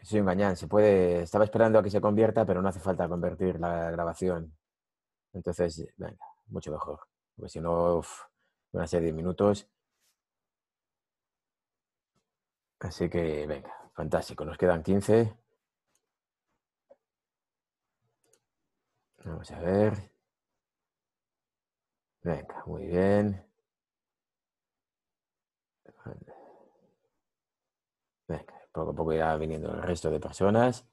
soy un gañán. Se puede... Estaba esperando a que se convierta, pero no hace falta convertir la grabación. Entonces, venga, mucho mejor. Porque si no, van a ser 10 minutos. Así que, venga, fantástico. Nos quedan 15. Vamos a ver. Venga, muy bien. Venga, poco a poco irá viniendo el resto de personas.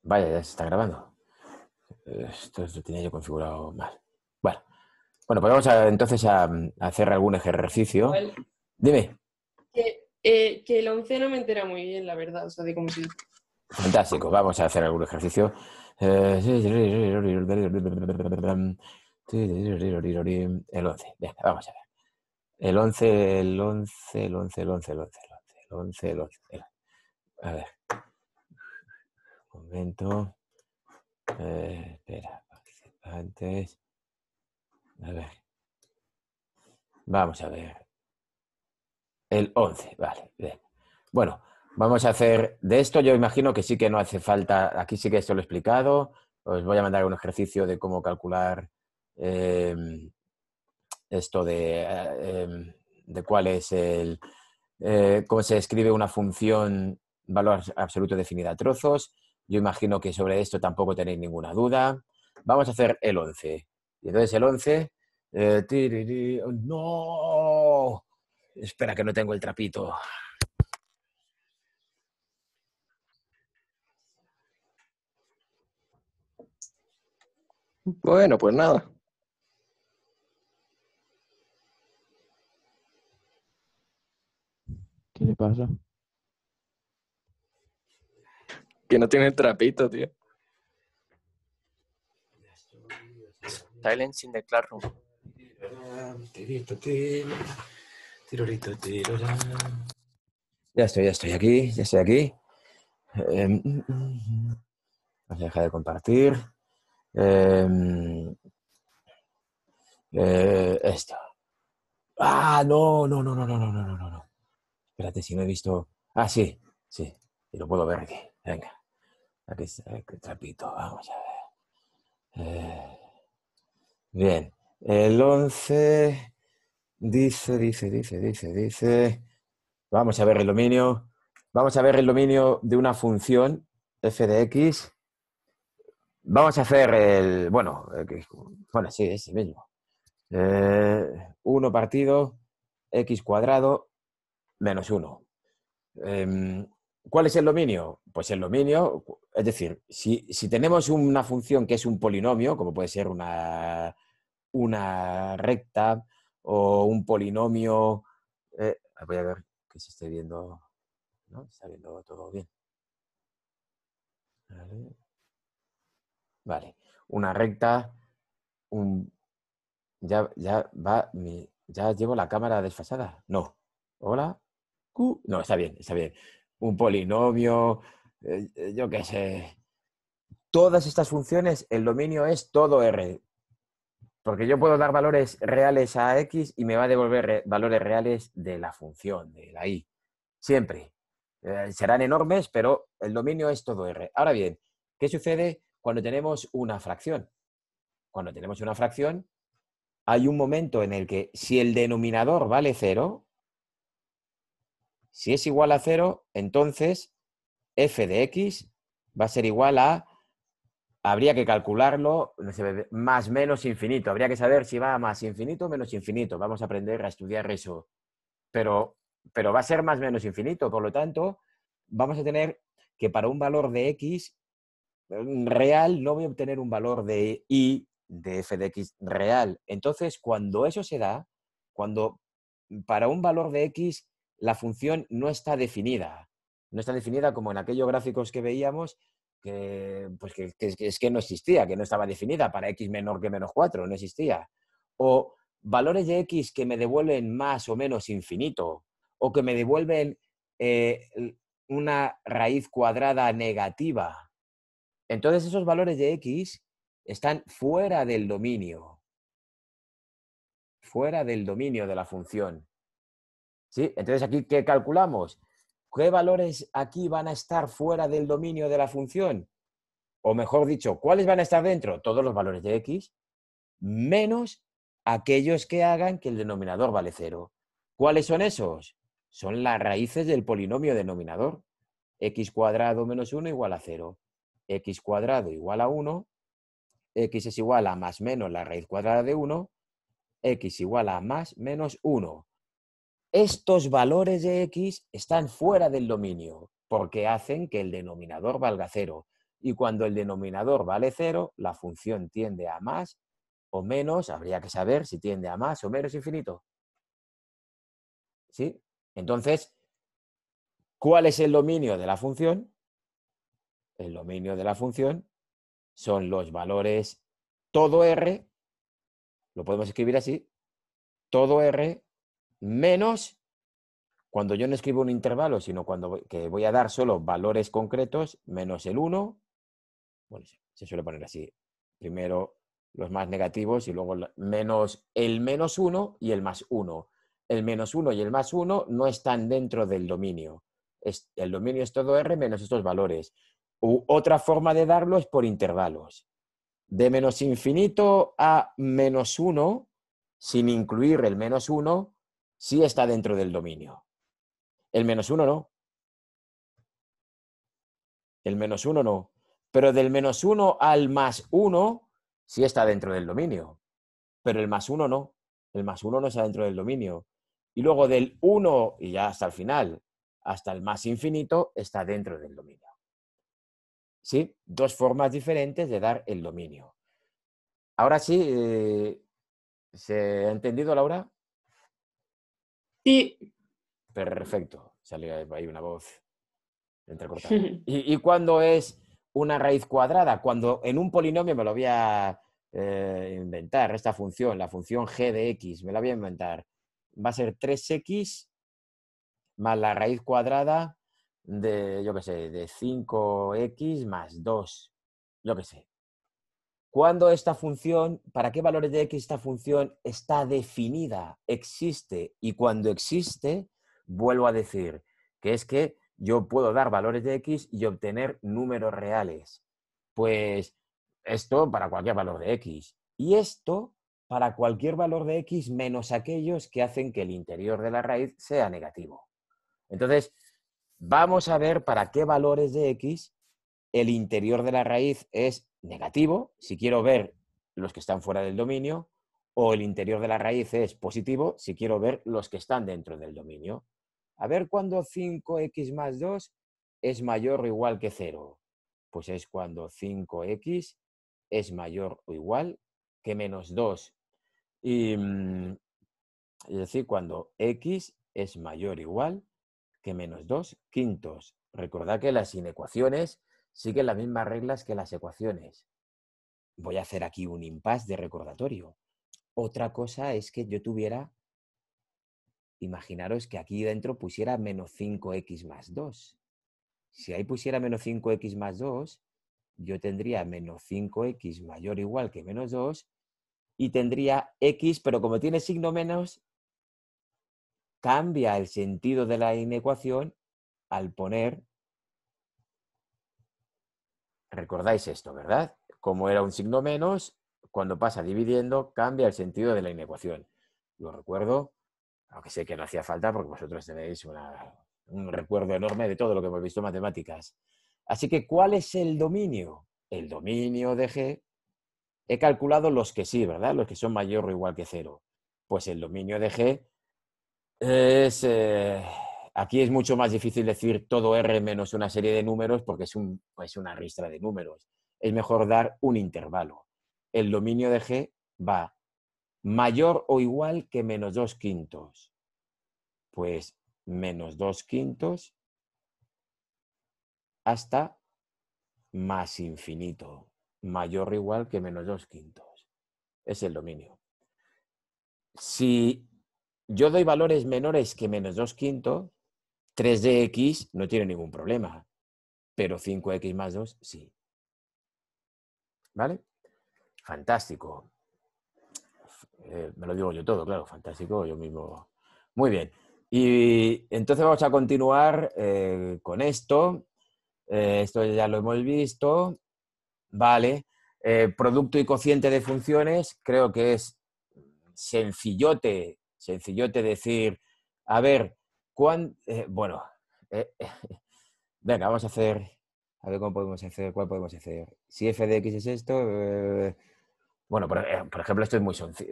Vaya, ya se está grabando. Esto lo tenía yo configurado mal. Bueno, pues vamos entonces a hacer algún ejercicio. Igual Dime. que el 11 no me entera muy bien, la verdad, o sea, de cómo se dice. Fantástico, vamos a hacer algún ejercicio. El 11, venga, vamos a ver. El 11, el 11, el 11, el 11, el 11, el 11, el 11, el 11. A ver, un momento. Espera, participantes. A ver, vamos a ver. El 11, vale, bien. Bueno, vamos a hacer de esto. Yo imagino que sí que no hace falta. Aquí sí que esto lo he explicado. Os voy a mandar un ejercicio de cómo calcular esto de cuál es cómo se escribe una función valor absoluto definida a trozos. Yo imagino que sobre esto tampoco tenéis ninguna duda. Vamos a hacer el 11. Y entonces el 11... ¡No! Espera que no tengo el trapito. Bueno, pues nada. ¿Qué le pasa? Que no tiene trapito, tío. Silence in the classroom. Ya estoy aquí, ya estoy aquí. Vamos a dejar de compartir. Esto. Ah, no. Espérate, si no he visto. Ah, sí. Y lo puedo ver aquí. Venga. Aquí está el trapito. Vamos a ver. Bien. El 11 dice. Vamos a ver el dominio. Vamos a ver el dominio de una función f de x. Vamos a hacer el... Bueno, sí, ese mismo. 1 partido x cuadrado menos 1. ¿Cuál es el dominio? Pues el dominio, es decir, si tenemos una función que es un polinomio, como puede ser una recta o un polinomio, voy a ver que se esté viendo, ¿no? Se está viendo todo bien. Vale, una recta, ya llevo la cámara desfasada. No. Hola. No, está bien. Un polinomio, yo qué sé. Todas estas funciones, el dominio es todo R. Porque yo puedo dar valores reales a X y me va a devolver valores reales de la función, de la Y. Siempre. Serán enormes, pero el dominio es todo R. Ahora bien, ¿qué sucede cuando tenemos una fracción? Cuando tenemos una fracción, hay un momento en el que si el denominador vale 0, si es igual a 0, entonces f de x va a ser igual a, habría que calcularlo, no sé, más menos infinito. Habría que saber si va a más infinito o menos infinito. Vamos a aprender a estudiar eso. Pero va a ser más menos infinito. Por lo tanto, vamos a tener que para un valor de x real no voy a obtener un valor de y de f de x real. Entonces, cuando eso se da, cuando para un valor de x la función no está definida, no está definida como en aquellos gráficos que veíamos, que es que no existía, que no estaba definida para x menor que menos 4, no existía. O valores de x que me devuelven más o menos infinito, o que me devuelven una raíz cuadrada negativa. Entonces esos valores de x están fuera del dominio de la función. ¿Sí? Entonces, ¿aquí qué calculamos? ¿Qué valores aquí van a estar fuera del dominio de la función? O mejor dicho, ¿cuáles van a estar dentro? Todos los valores de x, menos aquellos que hagan que el denominador vale 0. ¿Cuáles son esos? Son las raíces del polinomio denominador. X cuadrado menos 1 igual a 0. X cuadrado igual a 1. X es igual a más menos la raíz cuadrada de 1. X igual a más menos 1. Estos valores de x están fuera del dominio porque hacen que el denominador valga 0. Y cuando el denominador vale 0, la función tiende a más o menos, habría que saber si tiende a más o menos infinito. ¿Sí? Entonces, ¿cuál es el dominio de la función? El dominio de la función son los valores todo R, lo podemos escribir así, todo R menos, cuando yo no escribo un intervalo, sino cuando que voy a dar solo valores concretos, menos el 1, bueno, se suele poner así, primero los más negativos y luego menos el menos 1 y el más 1. El menos 1 y el más 1 no están dentro del dominio. El dominio es todo R menos estos valores. Otra forma de darlo es por intervalos. De menos infinito a menos 1, sin incluir el menos 1, sí está dentro del dominio. El menos 1 no. El menos 1 no. Pero del menos 1 al más 1 sí está dentro del dominio. Pero el más 1 no. El más 1 no está dentro del dominio. Y luego del 1 y ya hasta el final, hasta el más infinito, está dentro del dominio. ¿Sí? Dos formas diferentes de dar el dominio. Ahora sí, ¿se ha entendido, Laura? Sí. Perfecto. Salió ahí una voz entrecortada. ¿Y cuándo es una raíz cuadrada? Cuando en un polinomio me lo voy a inventar, esta función, la función g de x, me la voy a inventar. Va a ser 3x más la raíz cuadrada de, yo qué sé, de 5x más 2, yo qué sé. ¿Cuándo esta función, para qué valores de x esta función está definida, existe? Y cuando existe, vuelvo a decir que es que yo puedo dar valores de x y obtener números reales. Pues esto para cualquier valor de x. Y esto para cualquier valor de x menos aquellos que hacen que el interior de la raíz sea negativo. Entonces, vamos a ver para qué valores de x el interior de la raíz es negativo, si quiero ver los que están fuera del dominio, o el interior de la raíz es positivo, si quiero ver los que están dentro del dominio. A ver cuándo 5x más 2 es mayor o igual que 0. Pues es cuando 5x es mayor o igual que menos 2. Y, es decir, cuando x es mayor o igual que menos 2 quintos. Recordad que las inecuaciones siguen las mismas reglas que las ecuaciones. Voy a hacer aquí un impasse de recordatorio. Otra cosa es que yo tuviera, imaginaros que aquí dentro pusiera menos 5x más 2. Si ahí pusiera menos 5x más 2, yo tendría menos 5x mayor o igual que menos 2 y tendría x, pero como tiene signo menos, cambia el sentido de la inecuación al poner. Recordáis esto, ¿verdad? Como era un signo menos, cuando pasa dividiendo, cambia el sentido de la inecuación. Lo recuerdo, aunque sé que no hacía falta porque vosotros tenéis un recuerdo enorme de todo lo que hemos visto en matemáticas. Así que, ¿cuál es el dominio? El dominio de G. He calculado los que sí, ¿verdad? Los que son mayor o igual que 0. Pues el dominio de G es... aquí es mucho más difícil decir todo R menos una serie de números porque es una ristra de números. Es mejor dar un intervalo. El dominio de G va mayor o igual que menos 2 quintos. Pues menos 2 quintos hasta más infinito. Mayor o igual que menos 2 quintos. Es el dominio. Si yo doy valores menores que menos 2 quintos, 3 de x no tiene ningún problema, pero 5x más 2 sí. ¿Vale? Fantástico. Me lo digo yo todo, claro, fantástico, yo mismo. Muy bien. Y entonces vamos a continuar con esto. Esto ya lo hemos visto. Vale. Producto y cociente de funciones, creo que es sencillote decir, a ver, bueno, eh, eh, venga, vamos a hacer, a ver cómo podemos hacer, cuál podemos hacer. Si f de x es esto, bueno, por ejemplo, esto es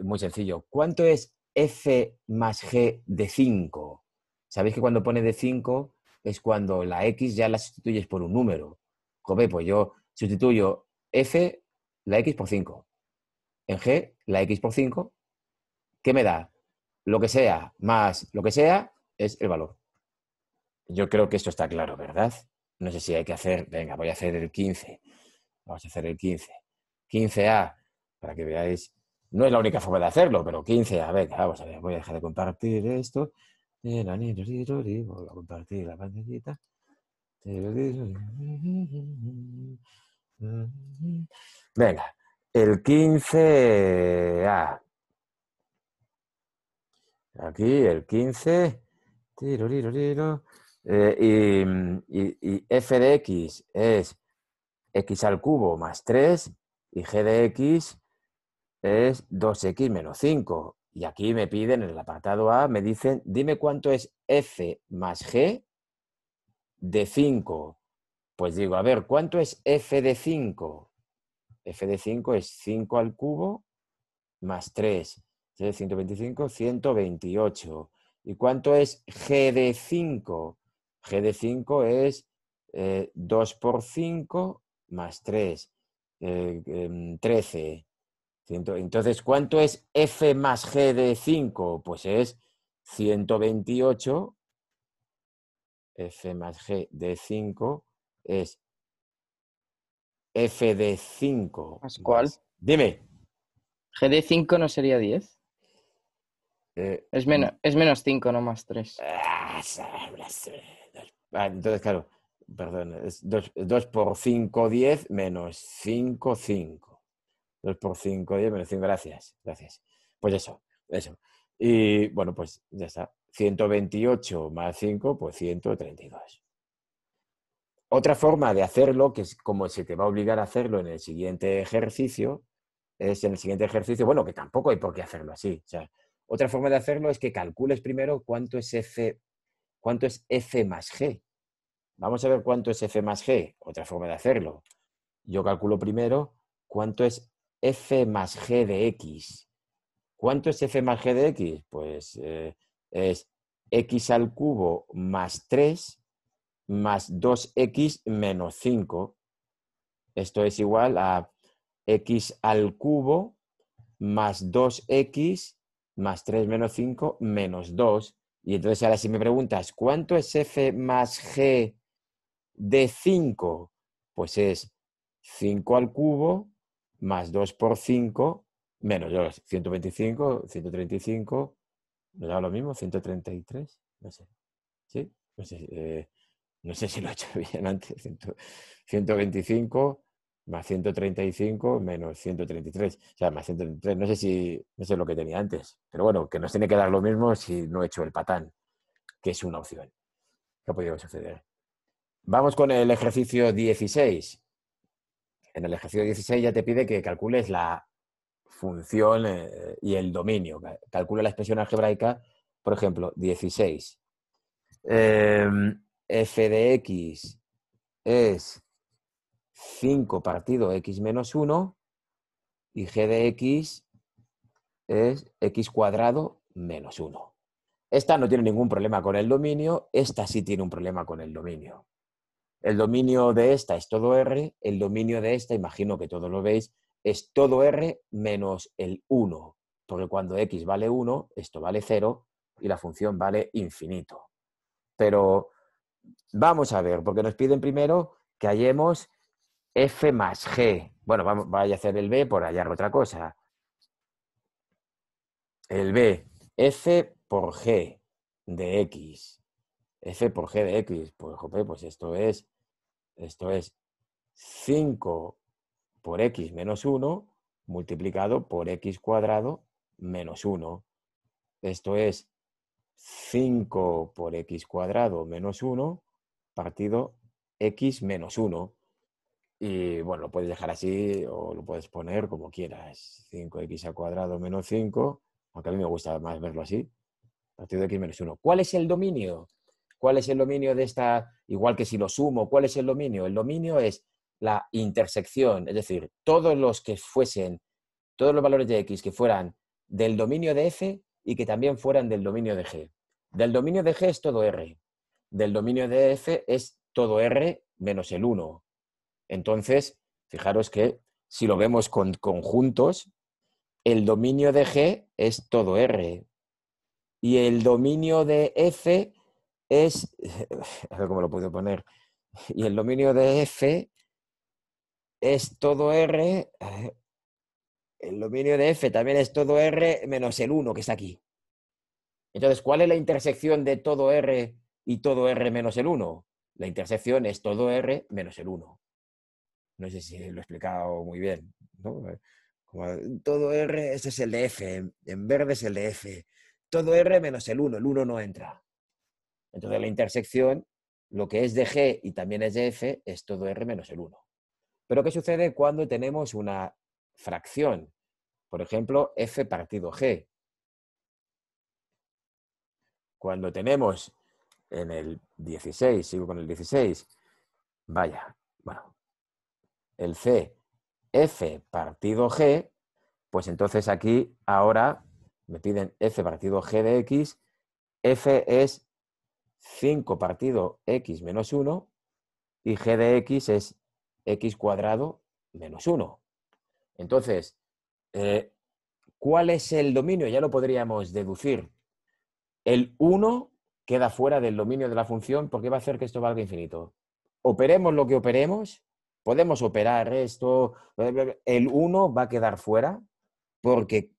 muy sencillo. ¿Cuánto es f más g de 5? Sabéis que cuando pone de 5 es cuando la x ya la sustituyes por un número. Joder, pues yo sustituyo f, la x por 5. En g, la x por 5. ¿Qué me da? Lo que sea más lo que sea es el valor. Yo creo que esto está claro, ¿verdad? No sé si hay que hacer, venga, voy a hacer el 15. Vamos a hacer el 15. 15A, para que veáis. No es la única forma de hacerlo, pero 15A, venga, vamos a ver, voy a dejar de compartir esto. Voy a compartir la pantallita. Venga, el 15A. Aquí el 15. Tiroriroriro, y f de x es x al cubo más 3 y g de x es 2x menos 5. Y aquí me piden, en el apartado A, me dicen, dime cuánto es f más g de 5. Pues digo, a ver, ¿cuánto es f de 5? F de 5 es 5 al cubo más 3. 125, 128. ¿Y cuánto es g de 5? G de 5 es 2 por 5 más 3, 13. Entonces, ¿cuánto es f más g de 5? Pues es 128. F más g de 5 es f de 5 Pascual, más... Dime. G de 5 no sería 10. Eh, Es menos 5, no más 3. Entonces, claro, perdón, es 2 por 5, 10 menos 5, 5. 2 por 5, 10 menos 5, gracias, gracias. Pues eso. Y bueno, pues ya está. 128 más 5, pues 132. Otra forma de hacerlo, que es como se te va a obligar a hacerlo en el siguiente ejercicio, bueno, que tampoco hay por qué hacerlo así. O sea, otra forma de hacerlo es que calcules primero cuánto es f más g. Vamos a ver cuánto es f más g. Otra forma de hacerlo. Yo calculo primero cuánto es f más g de x. ¿Cuánto es f más g de x? Pues es x al cubo más 3 más 2x menos 5. Esto es igual a x al cubo más 2x más 3 menos 5 menos 2. Y entonces ahora si me preguntas, ¿cuánto es f más g de 5? Pues es 5 al cubo más 2 por 5 menos 2, 125, 135, ¿nos da lo mismo? 133, no sé. ¿Sí? No sé si lo he hecho bien antes. 125 más 135 menos 133. O sea, más 133. No sé lo que tenía antes. Pero bueno, que nos tiene que dar lo mismo si no he hecho el patán, que es una opción. ¿Qué ha podido suceder? Vamos con el ejercicio 16. En el ejercicio 16 ya te pide que calcules la función y el dominio. Calcula la expresión algebraica, por ejemplo, 16. F de x es 5 partido x menos 1 y g de x es x cuadrado menos 1. Esta no tiene ningún problema con el dominio, esta sí tiene un problema con el dominio. El dominio de esta es todo R, el dominio de esta, imagino que todos lo veis, es todo R menos el 1, porque cuando x vale 1, esto vale 0 y la función vale infinito. Pero vamos a ver, porque nos piden primero que hallemos f más g. Bueno, vaya a hacer el b por hallar otra cosa. El b, f por g de x. F por g de x. Pues, jope, pues esto es 5 por x menos 1 multiplicado por x cuadrado menos 1. Esto es 5 por x cuadrado menos 1 partido x menos 1. Y bueno, lo puedes dejar así o lo puedes poner como quieras. 5x al cuadrado menos 5, aunque a mí me gusta más verlo así, partido de x menos 1. ¿Cuál es el dominio? ¿Cuál es el dominio de esta? Igual que si lo sumo, ¿cuál es el dominio? El dominio es la intersección, es decir, todos los valores de x que fueran del dominio de f y que también fueran del dominio de g. Del dominio de g es todo r. Del dominio de f es todo r menos el 1. Entonces, fijaros que si lo vemos con conjuntos, el dominio de G es todo R. Y el dominio de F es... A ver cómo lo puedo poner. Y el dominio de F es todo R. El dominio de F también es todo R menos el 1 que está aquí. Entonces, ¿cuál es la intersección de todo R y todo R menos el 1? La intersección es todo R menos el 1. No sé si lo he explicado muy bien, ¿no? Como todo R, este es el de F, en verde es el de F. Todo R menos el 1 no entra. Entonces la intersección, lo que es de G y también es de F, es todo R menos el 1. Pero ¿qué sucede cuando tenemos una fracción? Por ejemplo, F partido G. Cuando tenemos en el 16, sigo con el 16, vaya, bueno, el C, F partido G, pues entonces aquí ahora me piden F partido G de X, F es 5 partido X menos 1 y G de X es X cuadrado menos 1. Entonces, ¿cuál es el dominio? Ya lo podríamos deducir. El 1 queda fuera del dominio de la función porque va a hacer que esto valga infinito. Operemos lo que operemos, podemos operar esto, el 1 va a quedar fuera porque,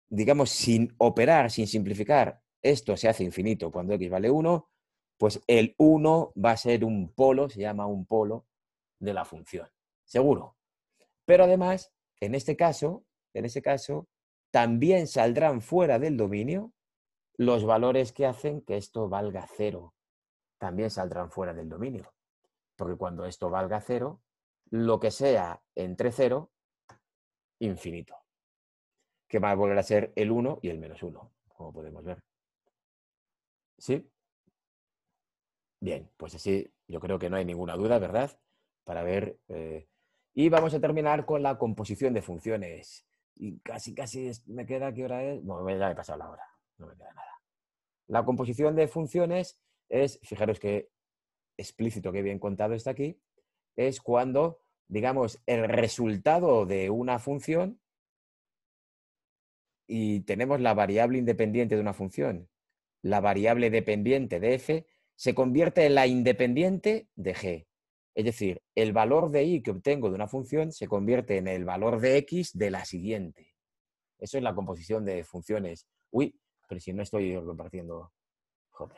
digamos, sin operar, sin simplificar, esto se hace infinito cuando x vale 1, pues el 1 va a ser un polo, se llama un polo de la función, seguro. Pero además, en este caso, también saldrán fuera del dominio los valores que hacen que esto valga 0. También saldrán fuera del dominio. Porque cuando esto valga 0, lo que sea entre 0, infinito. Que va a volver a ser el 1 y el menos 1, como podemos ver. ¿Sí? Bien, pues así yo creo que no hay ninguna duda, ¿verdad? Para ver... Y vamos a terminar con la composición de funciones. Y casi me queda, ¿qué hora es? Bueno, ya he pasado la hora, no me queda nada. La composición de funciones es, fijaros que explícito, que bien contado está aquí, es cuando, digamos, el resultado de una función y tenemos la variable independiente de una función, la variable dependiente de f, se convierte en la independiente de g. Es decir, el valor de y que obtengo de una función se convierte en el valor de x de la siguiente. Eso es la composición de funciones. Uy, pero si no estoy compartiendo. Joder.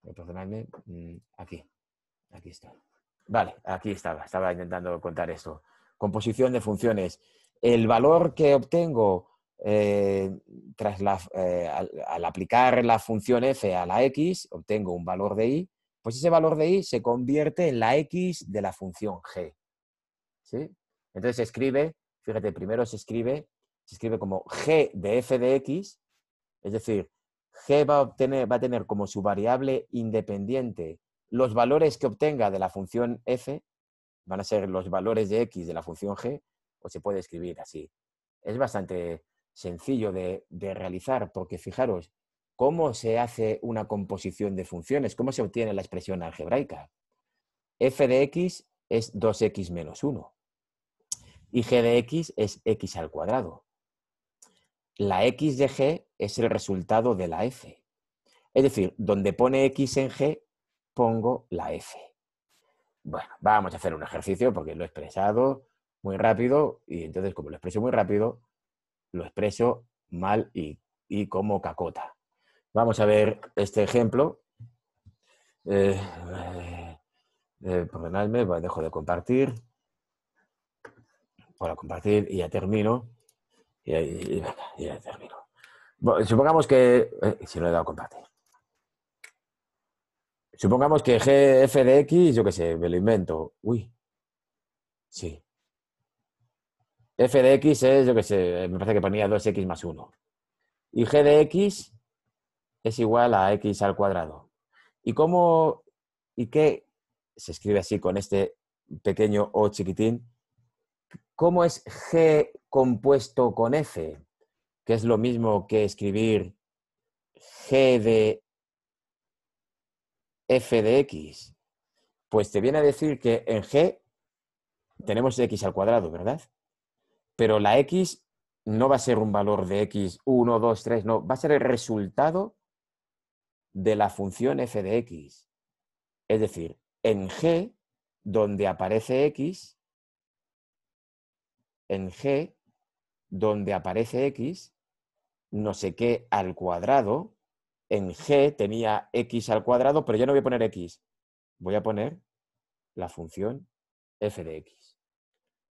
Perdonadme. Aquí está. Vale, aquí estaba intentando contar esto. Composición de funciones. El valor que obtengo al aplicar la función f a la x, obtengo un valor de y, pues ese valor de y se convierte en la x de la función g. ¿Sí? Entonces se escribe, fíjate, primero se escribe como g de f de x, es decir, g va a tener como su variable independiente los valores que obtenga de la función f, van a ser los valores de x de la función g, o se puede escribir así. Es bastante sencillo de realizar, porque fijaros, ¿cómo se hace una composición de funciones? ¿Cómo se obtiene la expresión algebraica? F de x es 2x menos 1 y g de x es x al cuadrado. La x de g es el resultado de la f. Es decir, donde pone x en g, pongo la f. Bueno, vamos a hacer un ejercicio porque lo he expresado muy rápido y entonces como lo expreso muy rápido, lo expreso mal y como cacota. Vamos a ver este ejemplo. Perdonadme, dejo de compartir. Para compartir y ya termino. Y ya termino. Supongamos que... si no le he dado compartir. Supongamos que f de x, yo qué sé, me lo invento. Uy, sí. F de x es, yo qué sé, me parece que ponía 2x más 1. Y g de x es igual a x al cuadrado. ¿Y cómo y qué se escribe así con este pequeño o chiquitín? ¿Cómo es g compuesto con f? Que es lo mismo que escribir g de f de x. Pues te viene a decir que en g tenemos x al cuadrado, ¿verdad? Pero la x no va a ser un valor de x 1, 2, 3, no, va a ser el resultado de la función f de x. Es decir, en g, donde aparece x, en g, donde aparece x, no sé qué al cuadrado, en g tenía x al cuadrado, pero yo no voy a poner x, voy a poner la función f de x.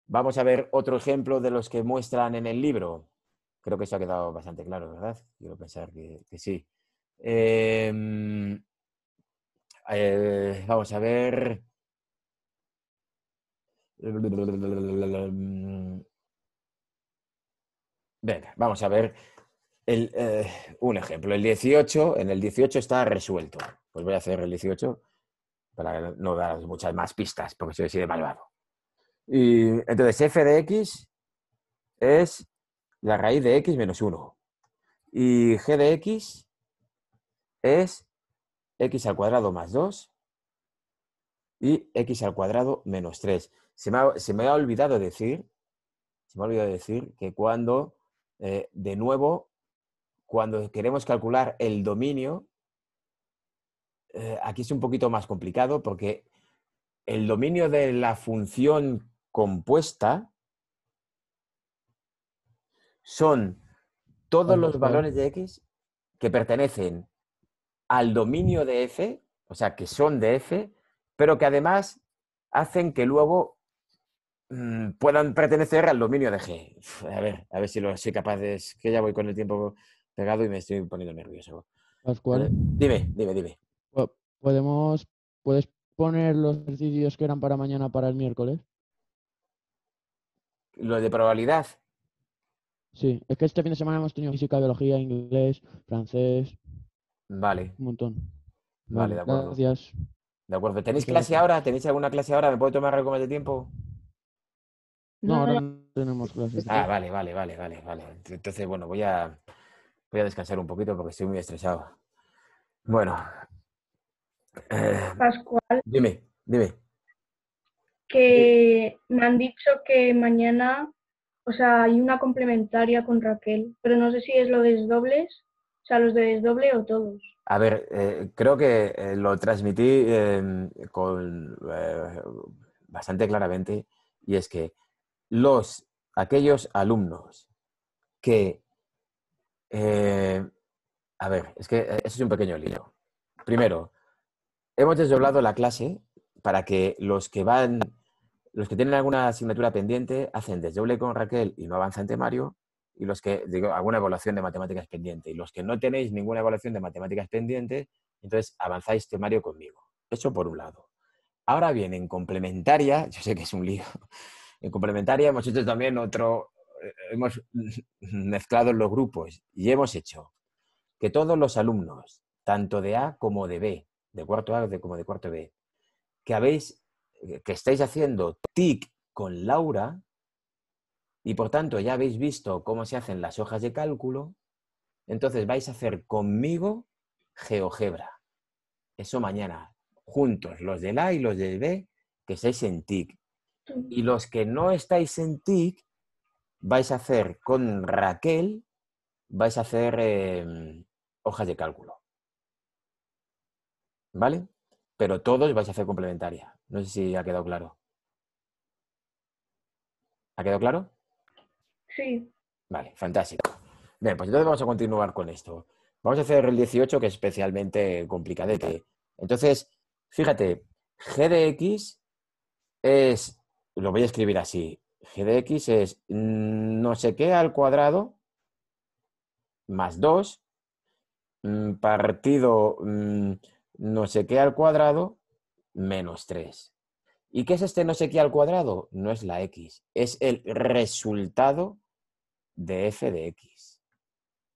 Vamos a ver otro ejemplo de los que muestran en el libro. Creo que eso ha quedado bastante claro, ¿verdad? Quiero pensar que sí. Vamos a ver. Venga, vamos a ver un ejemplo. El 18, en el 18 está resuelto. Pues voy a hacer el 18 para no dar muchas más pistas, porque soy así de malvado. Y entonces f de x es la raíz de x menos 1. Y g de x es x al cuadrado más 2 y x al cuadrado menos 3. Se me ha olvidado decir que cuando, de nuevo, cuando queremos calcular el dominio, aquí es un poquito más complicado porque el dominio de la función compuesta son todos los valores de x que pertenecen al dominio de f, o sea, que son de f, pero que además hacen que luego puedan pertenecer al dominio de G. A ver si lo soy capaz de... Es que ya voy con el tiempo pegado y me estoy poniendo nervioso. Pascual, Dime. ¿podemos, puedes poner los ejercicios que eran para mañana para el miércoles? Lo de probabilidad. Sí, es que este fin de semana hemos tenido física, biología, inglés, francés, Vale, un montón. vale, Vale, de acuerdo. gracias. De acuerdo. ¿Tenéis Muchas clase gracias. ahora? ¿Tenéis alguna clase ahora? ¿Me puedo tomar algo más de tiempo? No, No, ahora no, no tenemos clases. Ah, vale. Entonces, bueno, voy a descansar un poquito porque estoy muy estresado. Bueno, Pascual, dime. que me han dicho que mañana, o sea, hay una complementaria con Raquel, pero no sé si es lo de desdobles, o sea, los de desdoble o todos. A ver, creo que lo transmití bastante claramente y es que aquellos alumnos que... a ver, es que eso es un pequeño lío. Primero, hemos desdoblado la clase para que los que tienen alguna asignatura pendiente hacen desdoble con Raquel y no avanzan temario, y los que, digo, alguna evaluación de matemáticas pendiente, y los que no tenéis ninguna evaluación de matemáticas pendiente, entonces avanzáis temario conmigo. Eso por un lado. Ahora bien, en complementaria, yo sé que es un lío, en complementaria hemos hecho también hemos mezclado los grupos y hemos hecho que todos los alumnos, tanto de A como de B, de cuarto A como de cuarto B, que estáis haciendo TIC con Laura y por tanto ya habéis visto cómo se hacen las hojas de cálculo, entonces vais a hacer conmigo GeoGebra. Eso mañana, juntos, los del A y los del B, que estáis en TIC. Y los que no estáis en TIC, vais a hacer con Raquel, vais a hacer hojas de cálculo. ¿Vale? Pero todos vais a hacer complementaria. No sé si ha quedado claro. ¿Ha quedado claro? Sí, Vale, fantástico. Bien, pues entonces vamos a continuar con esto. Vamos a hacer el 18, que es especialmente complicadete. Entonces, fíjate, g de x es, lo voy a escribir así, g de x es no sé qué al cuadrado más 2 partido no sé qué al cuadrado menos 3. ¿Y qué es este no sé qué al cuadrado? No es la x, es el resultado de f de x.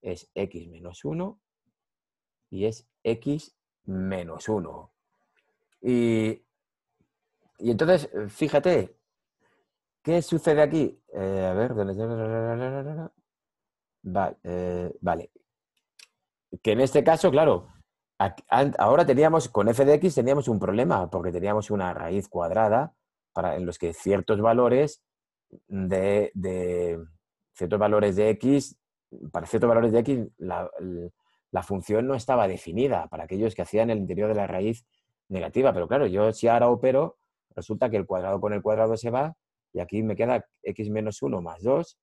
Es x menos 1 y es x menos 1. Y entonces, fíjate, ¿qué sucede aquí? A ver, ¿dónde? Vale. Que en este caso, claro, ahora teníamos, con f de x teníamos un problema, porque teníamos una raíz cuadrada en los que ciertos valores de ciertos valores de x, para ciertos valores de x, la función no estaba definida para aquellos que hacían el interior de la raíz negativa. Pero claro, yo si ahora opero, resulta que el cuadrado con el cuadrado se va y aquí me queda x menos 1 más 2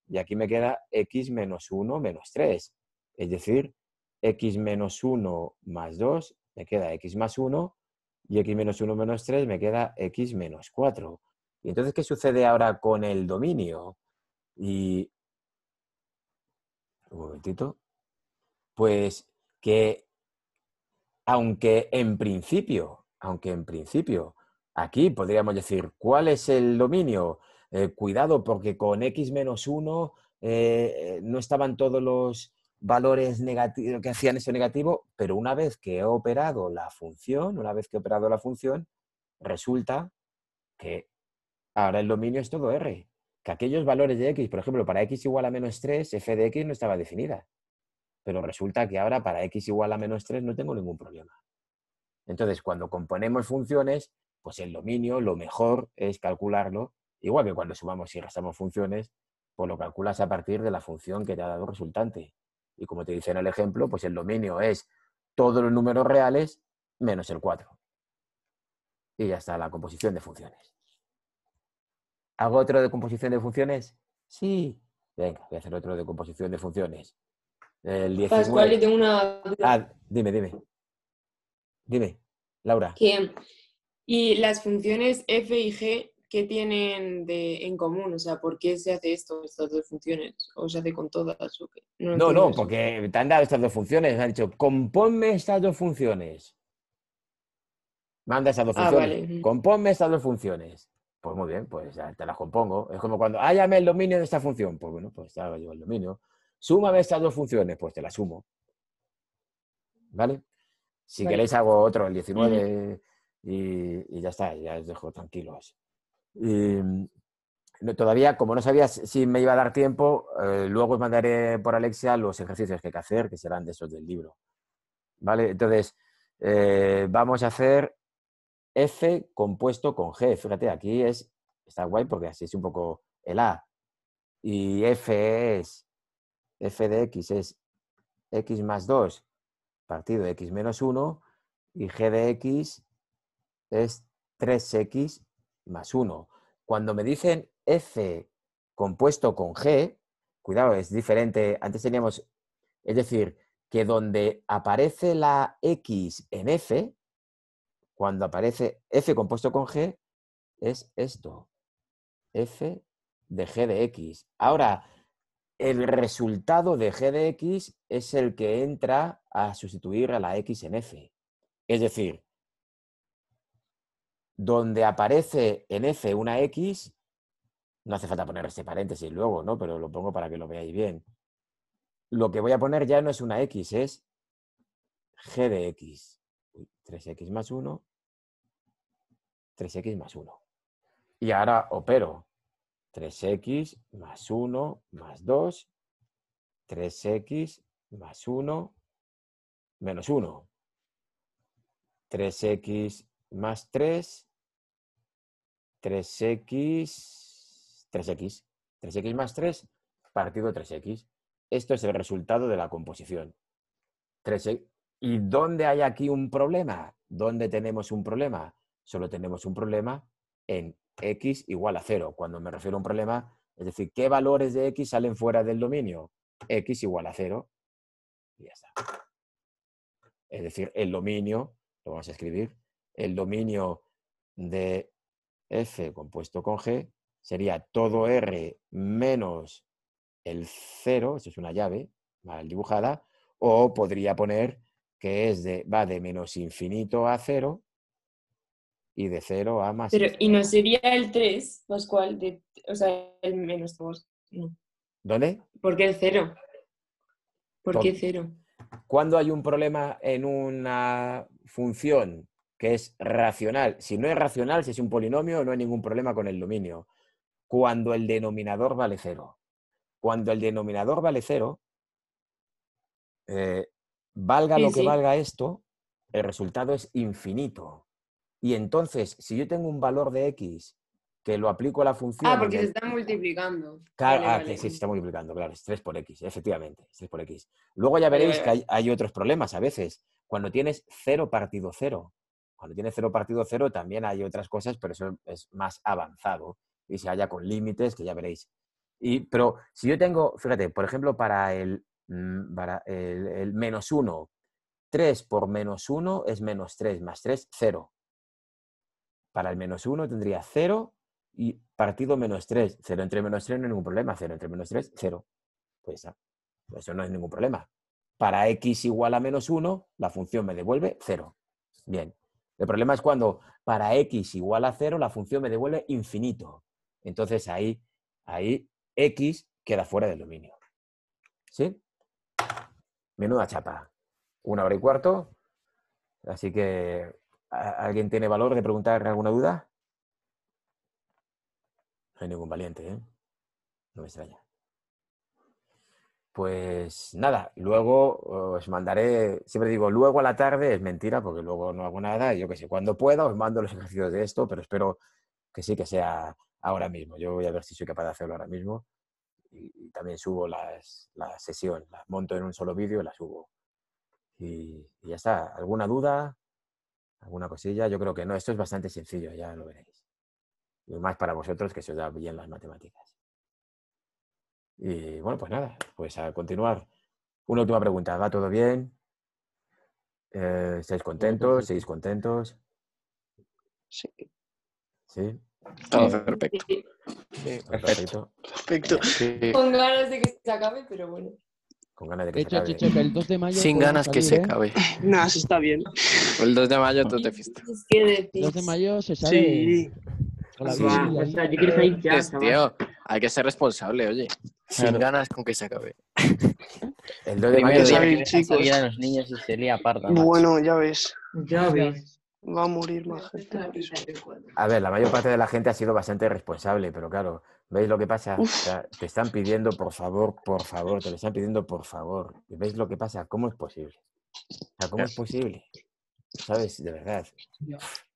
y aquí me queda x menos 1 menos 3. Es decir, x menos 1 más 2 me queda x más 1 y x menos 1 menos 3 me queda x menos 4. ¿Y entonces qué sucede ahora con el dominio? Y un momentito. Pues que aunque en principio, aquí podríamos decir, ¿cuál es el dominio? Cuidado, porque con x menos 1 no estaban todos los valores negativos que hacían eso negativo, pero una vez que he operado la función, resulta que ahora el dominio es todo R. Que aquellos valores de x, por ejemplo, para x igual a menos 3, f de x no estaba definida. Pero resulta que ahora para x igual a menos 3 no tengo ningún problema. Entonces, cuando componemos funciones, pues el dominio, lo mejor es calcularlo, igual que cuando sumamos y restamos funciones, pues lo calculas a partir de la función que te ha dado resultante. Y como te dice en el ejemplo, pues el dominio es todos los números reales menos el 4. Y ya está la composición de funciones. ¿Hago otro de composición de funciones? Sí. Venga, voy a hacer otro de composición de funciones. El 19. Pascual, yo tengo una duda. Dime, Laura. ¿Y las funciones f y g qué tienen en común? O sea, ¿por qué se hace esto, estas dos funciones? ¿O se hace con todas? ¿O qué? No, entiendo eso. porque te han dado estas dos funciones. Me han dicho, componme estas dos funciones. Manda esas dos funciones. Vale. Componme estas dos funciones. Pues muy bien, pues ya te las compongo. Es como cuando, hállame el dominio de esta función. Pues bueno, pues te hago yo el dominio. Súmame estas dos funciones, pues te las sumo. ¿Vale? Si Vale. queréis hago otro, el 19, y ya está, ya os dejo tranquilos. Y todavía, como no sabía si me iba a dar tiempo, luego os mandaré por Alexia los ejercicios que hay que hacer, que serán de esos del libro. ¿Vale? Entonces, vamos a hacer F compuesto con G. Fíjate, aquí está guay porque así es un poco el A. Y F de X es X más 2 partido de X menos 1 y G de X es 3X más 1. Cuando me dicen F compuesto con G, cuidado, es diferente. Antes teníamos, es decir, que donde aparece la X en F, cuando aparece F compuesto con G, es esto, F de G de X. Ahora, el resultado de G de X es el que entra a sustituir a la X en F. Es decir, donde aparece en F una X, no hace falta poner este paréntesis luego, ¿no? Pero lo pongo para que lo veáis bien. Lo que voy a poner ya no es una X, es G de X. 3X más 1, 3X más 1. Y ahora opero 3X más 1 más 2, 3X más 1 menos 1. 3X más 3, 3X más 3 partido 3X. Esto es el resultado de la composición. 3X. ¿Y dónde hay aquí un problema? ¿Dónde tenemos un problema? Solo tenemos un problema en X igual a 0. Cuando me refiero a un problema, es decir, ¿qué valores de X salen fuera del dominio? X igual a 0. Y ya está. Es decir, el dominio, lo vamos a escribir, el dominio de F compuesto con G sería todo R menos el 0, eso es una llave, mal dibujada, o podría poner que va de menos infinito a 0 y de 0 a más Pero, infinito. ¿y no sería el 3, Pascual? O sea, el menos 2. No. ¿Dónde? ¿Por qué el 0? ¿Por qué Todo. 0? Cuando hay un problema en una función que es racional, si no es racional, si es un polinomio, no hay ningún problema con el dominio. Cuando el denominador vale 0. Cuando el denominador vale 0, valga Sí, lo que sí. valga esto, el resultado es infinito. Y entonces, si yo tengo un valor de x que lo aplico a la función... Ah, porque se está multiplicando. Claro, Vale, que vale. sí, se está multiplicando, claro, es 3 por x, efectivamente, es 3 por x. Luego ya Vale, veréis vale, que hay otros problemas a veces. Cuando tienes 0 partido 0, cuando tienes 0 partido 0 también hay otras cosas, pero eso es más avanzado y se halla con límites que ya veréis. Pero si yo tengo, fíjate, por ejemplo, para el menos 1, 3 por menos 1 es menos 3, más 3, 0. Para el menos 1 tendría 0 y partido menos 3. 0 entre menos 3 no hay ningún problema. 0 entre menos 3, 0. Pues eso no es ningún problema. Para x igual a menos 1, la función me devuelve 0. Bien. El problema es cuando para x igual a 0, la función me devuelve infinito. Entonces ahí x queda fuera del dominio. ¿Sí? Menuda chapa. 1h15. Así que, ¿alguien tiene valor de preguntar alguna duda? No hay ningún valiente, ¿eh? No me extraña. Pues nada, luego os mandaré, siempre digo luego a la tarde, es mentira porque luego no hago nada, y yo qué sé, cuando pueda os mando los ejercicios de esto, pero espero que sí que sea ahora mismo. Yo voy a ver si soy capaz de hacerlo ahora mismo y también subo la sesión, la monto en un solo vídeo y la subo. Y ya está. ¿Alguna duda? ¿Alguna cosilla? Yo creo que no, esto es bastante sencillo, ya lo veréis. Y más para vosotros que se os da bien las matemáticas. Y bueno, pues nada, pues a continuar. Una última pregunta, ¿va todo bien? ¿Estáis contentos? perfecto. ¿Seguís contentos? Sí, ¿Sí? Todo Sí. perfecto. sí, Perfecto. perfecto. Sí. Con ganas de que se acabe, pero bueno. Con ganas de que se Cheque, acabe. cheque, el 2 de mayo Sin podemos ganas que salir, se acabe. Nada, sí está bien. El 2 de mayo tú te fiesta. ¿Qué El 2 de decís? mayo se sale Sí. con la Sí. bici, Buah, la o sea, isla. yo quiero salir ya, Pues, chaval. tío, hay que ser responsable, oye. Sin Claro. ganas con que se acabe. El 2 de mayo Primer que día salir, que dejan chicos. salir a los niños y se lía parda, macho. Bueno, ya ves. Ya ves. Va a morir más gente por eso. A ver, la mayor parte de la gente ha sido bastante responsable, pero claro, ¿veis lo que pasa? O sea, te están pidiendo, por favor, te lo están pidiendo, por favor. ¿Y veis lo que pasa? ¿Cómo es posible? O sea, ¿cómo es posible? ¿Sabes? De verdad.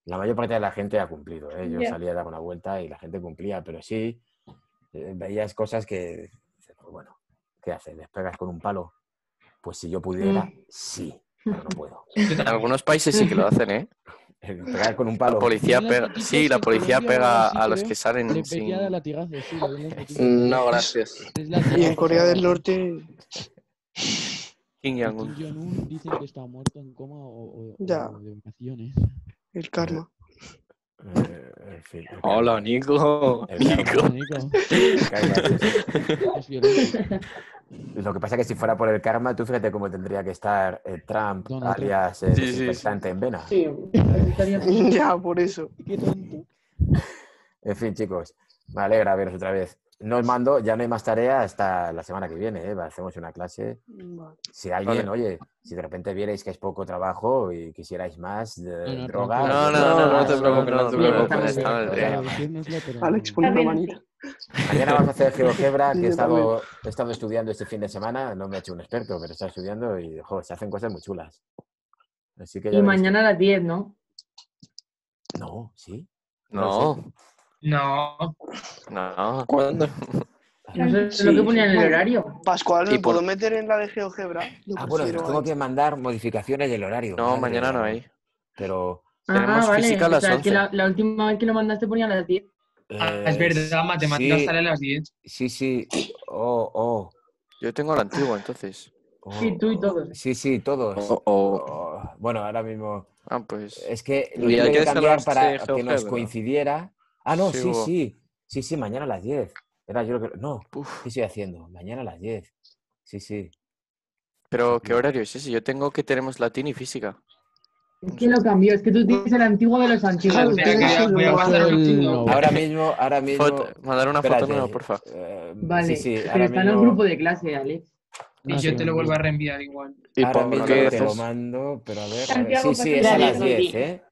La mayor parte de la gente ha cumplido, ¿eh? Yo Ya. salía a dar una vuelta y la gente cumplía, pero sí veías cosas que, pues bueno, ¿qué haces? ¿Les pegas con un palo? Pues si yo pudiera, sí, pero no puedo. En algunos países sí que lo hacen, ¿eh? Pegar con un La palo. policía Vi en las pega. noticias Sí, la que en policía Colombia o algo pega así, a los creo, que salen le pedía sin. latigazos, sí, lo vi en las noticias. No, gracias. Tres Y en latigazos Corea o del algo. Norte, Kim Y Jong-un. Kim Jong-un dicen que está muerto en coma o Ya. de vacaciones. el karma. En fin, el Hola, karma. Nico. El Nico. karma. Hola, Nico. El karma, sí, sí. Es violento. Lo que pasa es que si fuera por el karma, tú fíjate cómo tendría que estar Trump, Donald Trump. alias Sí, sí, desinfectante en vena. Sí, estaría Ya, por eso. Qué tonto. En fin, chicos, me alegra veros otra vez. No os mando, ya no hay más tarea hasta la semana que viene, ¿eh? Hacemos una clase. Vale. Si alguien, Vale. oye, si de repente vierais que es poco trabajo y quisierais más No, droga, tranquilo. No, yo no, creo no, que no te más. preocupes, no te Bien, preocupes. está Está muy en el Os día. Claro, llamo. decírnoslo, pero... Alex, pon Está una bien manita. Mañana vamos a hacer GeoGebra, que Sí, he yo también. estado estudiando este fin de semana. No me he hecho un experto, pero he estado estudiando y, joder, se hacen cosas muy chulas. Así que ya Y veréis. mañana a las 10, ¿no? No, ¿sí? No, No. no. ¿Cuándo? No sé Sí. lo que ponía en el horario. Pascual, Y ¿me por- puedo meter en la de GeoGebra? Lo Ah, bueno, prefiero tengo ahí. que mandar modificaciones del horario. No, Madre mañana del no amor. hay. Pero, Tenemos física a Vale. O las sea, es que 11. la última vez que lo mandaste ponía a las 10. Es verdad, matemáticas sí, sale a las 10. sí. Oh. Yo tengo la antigua, entonces. Sí, tú y todos. Sí, todos. Bueno, ahora mismo. Ah, pues. Es que lo ¿Y hay tuve que que cambiar descargarse para que nos GeoGebra? coincidiera. Ah, no, Sí, hubo. sí, mañana a las 10. Era yo lo que. No, Uf. ¿qué estoy haciendo? Mañana a las 10. Sí. Pero, ¿qué horario es ese? Yo tengo que tenemos latín y física. Es que lo cambió, es que tú tienes el antiguo de los antiguos. Claro, Espera, tienes que el voy a nuevo. mandar un El chico. nuevo. Ahora mismo. Mandar una Espérate, foto nueva, porfa. Vale, Sí, pero ahora está en el mismo, grupo de clase, Alex. Y Ah, yo sí, te lo vuelvo a envío. reenviar igual. Y ahora por mismo qué te lo gracias. mando, pero a ver. Santiago, Sí, es a Gracias, las 10, Santi. ¿eh?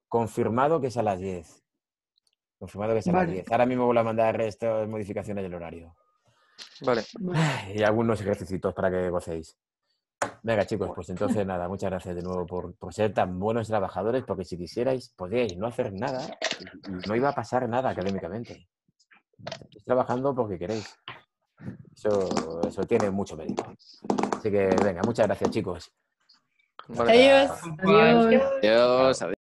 Confirmado que es a las 10. Confirmado que es a las Vale. 10. Ahora mismo voy a mandar estas modificaciones del horario. Vale. Y algunos ejercicios para que gocéis. Venga, chicos, pues entonces nada, muchas gracias de nuevo por ser tan buenos trabajadores, porque si quisierais, podíais no hacer nada y no iba a pasar nada académicamente. Estáis trabajando porque queréis. Eso tiene mucho mérito. Así que venga, muchas gracias, chicos. Vale. Adiós. Juan. Adiós. Adiós.